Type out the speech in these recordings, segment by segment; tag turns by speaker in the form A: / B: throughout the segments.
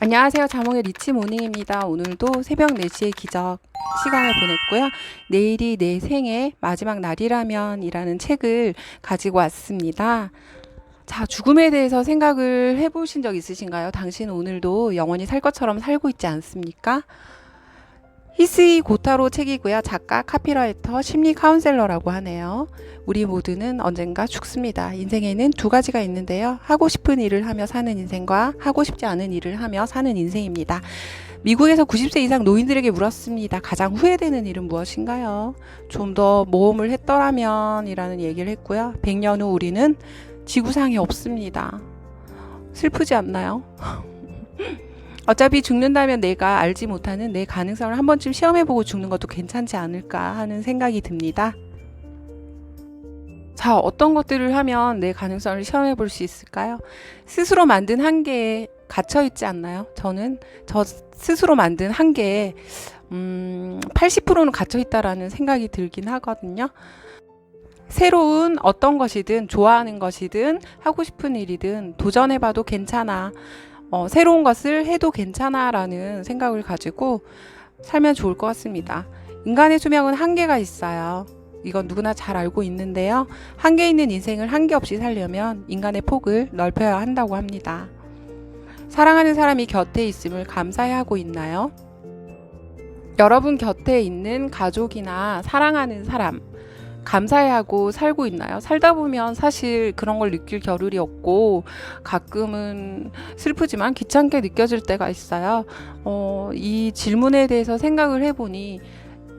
A: 안녕하세요. 자몽의 리치 모닝입니다. 오늘도 새벽 4시에 기적 시간을 보냈고요. 내일이 내 생의 마지막 날이라면 이라는 책을 가지고 왔습니다. 자, 죽음에 대해서 생각을 해보신 적 있으신가요? 당신은 오늘도 영원히 살 것처럼 살고 있지 않습니까? 히스이 고타로 책이고요. 작가, 카피라이터, 심리 카운셀러라고 하네요. 우리 모두는 언젠가 죽습니다. 인생에는 두 가지가 있는데요. 하고 싶은 일을 하며 사는 인생과 하고 싶지 않은 일을 하며 사는 인생입니다. 미국에서 90세 이상 노인들에게 물었습니다. 가장 후회되는 일은 무엇인가요? 좀 더 모험을 했더라면 이라는 얘기를 했고요. 100년 후 우리는 지구상에 없습니다. 슬프지 않나요? 어차피 죽는다면 내가 알지 못하는 내 가능성을 한 번쯤 시험해보고 죽는 것도 괜찮지 않을까 하는 생각이 듭니다. 자, 어떤 것들을 하면 내 가능성을 시험해볼 수 있을까요? 스스로 만든 한계에 갇혀있지 않나요? 저는 저 스스로 만든 한계에 80%는 갇혀있다라는 생각이 들긴 하거든요. 새로운 어떤 것이든 좋아하는 것이든 하고 싶은 일이든 도전해봐도 괜찮아. 새로운 것을 해도 괜찮아 라는 생각을 가지고 살면 좋을 것 같습니다. 인간의 수명은 한계가 있어요. 이건 누구나 잘 알고 있는데요. 한계 있는 인생을 한계 없이 살려면 인간의 폭을 넓혀야 한다고 합니다. 사랑하는 사람이 곁에 있음을 감사해하고 있나요? 여러분 곁에 있는 가족이나 사랑하는 사람 감사해하고 살고 있나요? 살다 보면 사실 그런 걸 느낄 겨를이 없고 가끔은 슬프지만 귀찮게 느껴질 때가 있어요. 이 질문에 대해서 생각을 해보니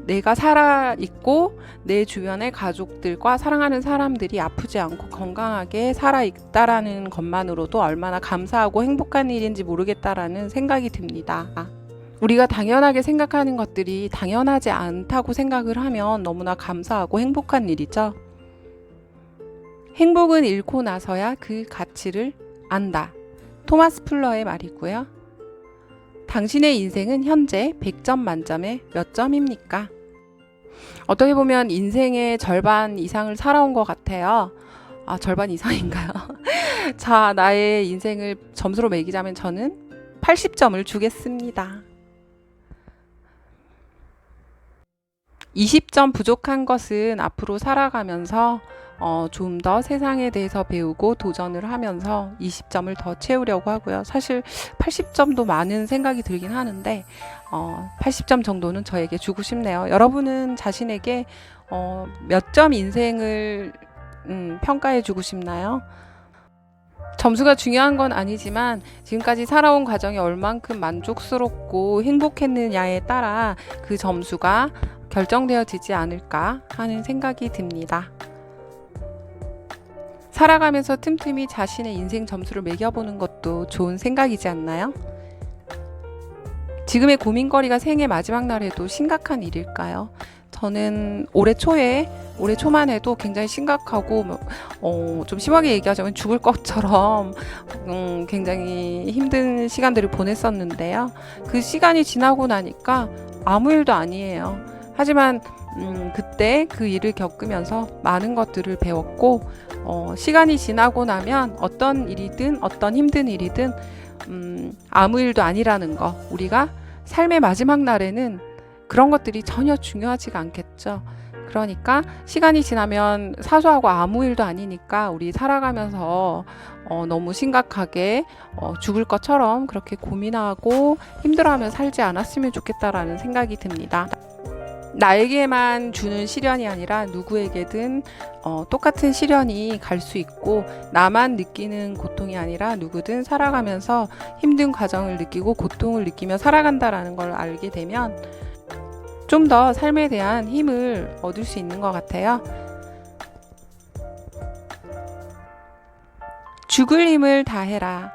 A: 내가 살아있고 내 주변의 가족들과 사랑하는 사람들이 아프지 않고 건강하게 살아있다라는 것만으로도 얼마나 감사하고 행복한 일인지 모르겠다라는 생각이 듭니다. 우리가 당연하게 생각하는 것들이 당연하지 않다고 생각을 하면 너무나 감사하고 행복한 일이죠. 행복은 잃고 나서야 그 가치를 안다. 토마스 플러의 말이고요. 당신의 인생은 현재 100점 만점에 몇 점입니까? 어떻게 보면 인생의 절반 이상을 살아온 것 같아요. 아, 절반 이상인가요? 자, 나의 인생을 점수로 매기자면 저는 80점을 주겠습니다. 20점 부족한 것은 앞으로 살아가면서 좀 더 세상에 대해서 배우고 도전을 하면서 20점을 더 채우려고 하고요. 사실 80점도 많은 생각이 들긴 하는데 80점 정도는 저에게 주고 싶네요. 여러분은 자신에게 몇 점 인생을 평가해 주고 싶나요? 점수가 중요한 건 아니지만 지금까지 살아온 과정이 얼만큼 만족스럽고 행복했느냐에 따라 그 점수가 결정되어지지 않을까 하는 생각이 듭니다. 살아가면서 틈틈이 자신의 인생 점수를 매겨보는 것도 좋은 생각이지 않나요? 지금의 고민거리가 생애 마지막 날에도 심각한 일일까요? 저는 올해 초만 해도 굉장히 심각하고 좀 심하게 얘기하자면 죽을 것처럼 굉장히 힘든 시간들을 보냈었는데요. 그 시간이 지나고 나니까 아무 일도 아니에요. 하지만 그때 그 일을 겪으면서 많은 것들을 배웠고 시간이 지나고 나면 어떤 일이든 어떤 힘든 일이든 아무 일도 아니라는 거, 우리가 삶의 마지막 날에는 그런 것들이 전혀 중요하지가 않겠죠. 그러니까 시간이 지나면 사소하고 아무 일도 아니니까 우리 살아가면서 너무 심각하게 죽을 것처럼 그렇게 고민하고 힘들어하며 살지 않았으면 좋겠다라는 생각이 듭니다. 나에게만 주는 시련이 아니라 누구에게든 똑같은 시련이 갈 수 있고, 나만 느끼는 고통이 아니라 누구든 살아가면서 힘든 과정을 느끼고 고통을 느끼며 살아간다라는 걸 알게 되면 좀 더 삶에 대한 힘을 얻을 수 있는 것 같아요. 죽을 힘을 다해라.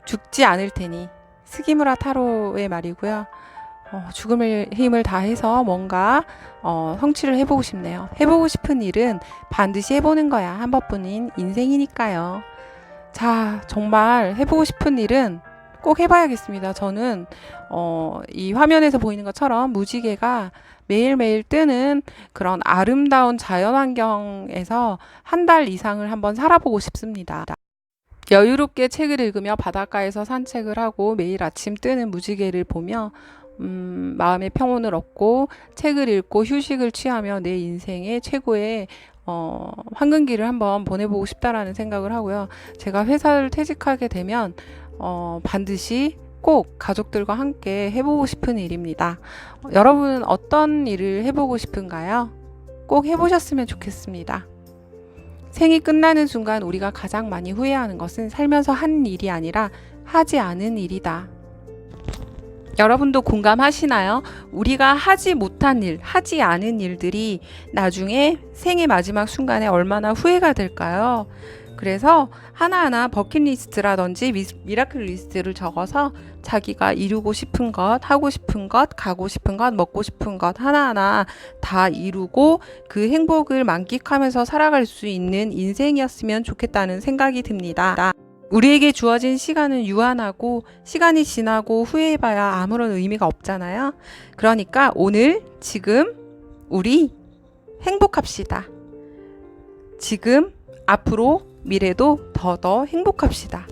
A: 죽지 않을 테니. 스기무라 타로의 말이고요. 죽음의 힘을 다해서 뭔가 성취를 해보고 싶네요. 해보고 싶은 일은 반드시 해보는 거야. 한 번뿐인 인생이니까요. 자, 정말 해보고 싶은 일은 꼭 해봐야겠습니다. 저는 이 화면에서 보이는 것처럼 무지개가 매일매일 뜨는 그런 아름다운 자연환경에서 한 달 이상을 한번 살아보고 싶습니다. 여유롭게 책을 읽으며 바닷가에서 산책을 하고 매일 아침 뜨는 무지개를 보며 마음의 평온을 얻고 책을 읽고 휴식을 취하며 내 인생의 최고의 황금기를 한번 보내보고 싶다라는 생각을 하고요. 제가 회사를 퇴직하게 되면 반드시 꼭 가족들과 함께 해보고 싶은 일입니다. 여러분은 어떤 일을 해보고 싶은가요? 꼭 해보셨으면 좋겠습니다. 생이 끝나는 순간 우리가 가장 많이 후회하는 것은 살면서 한 일이 아니라 하지 않은 일이다. 여러분도 공감하시나요? 우리가 하지 못한 일, 하지 않은 일들이 나중에 생의 마지막 순간에 얼마나 후회가 될까요? 그래서 하나하나 버킷리스트라든지 미라클 리스트를 적어서 자기가 이루고 싶은 것, 하고 싶은 것, 가고 싶은 것, 먹고 싶은 것 하나하나 다 이루고 그 행복을 만끽하면서 살아갈 수 있는 인생이었으면 좋겠다는 생각이 듭니다. 우리에게 주어진 시간은 유한하고 시간이 지나고 후회해봐야 아무런 의미가 없잖아요. 그러니까 오늘, 지금 우리 행복합시다. 지금, 앞으로, 미래도 더 행복합시다.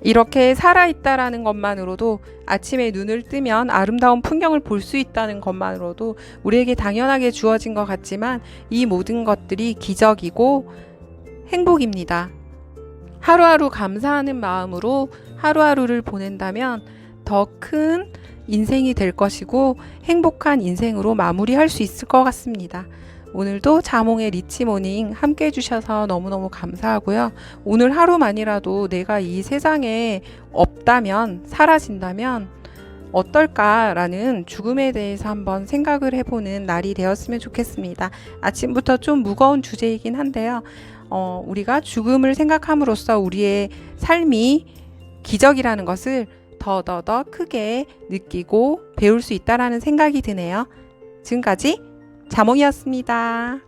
A: 이렇게 살아있다라는 것만으로도 아침에 눈을 뜨면 아름다운 풍경을 볼 수 있다는 것만으로도 우리에게 당연하게 주어진 것 같지만 이 모든 것들이 기적이고 행복입니다. 하루하루 감사하는 마음으로 하루하루를 보낸다면 더 큰 인생이 될 것이고 행복한 인생으로 마무리할 수 있을 것 같습니다. 오늘도 자몽의 리치모닝 함께 해주셔서 너무너무 감사하고요. 오늘 하루만이라도 내가 이 세상에 없다면, 사라진다면 어떨까라는 죽음에 대해서 한번 생각을 해보는 날이 되었으면 좋겠습니다. 아침부터 좀 무거운 주제이긴 한데요. 우리가 죽음을 생각함으로써 우리의 삶이 기적이라는 것을 더 크게 느끼고 배울 수 있다라는 생각이 드네요. 지금까지 자몽이었습니다.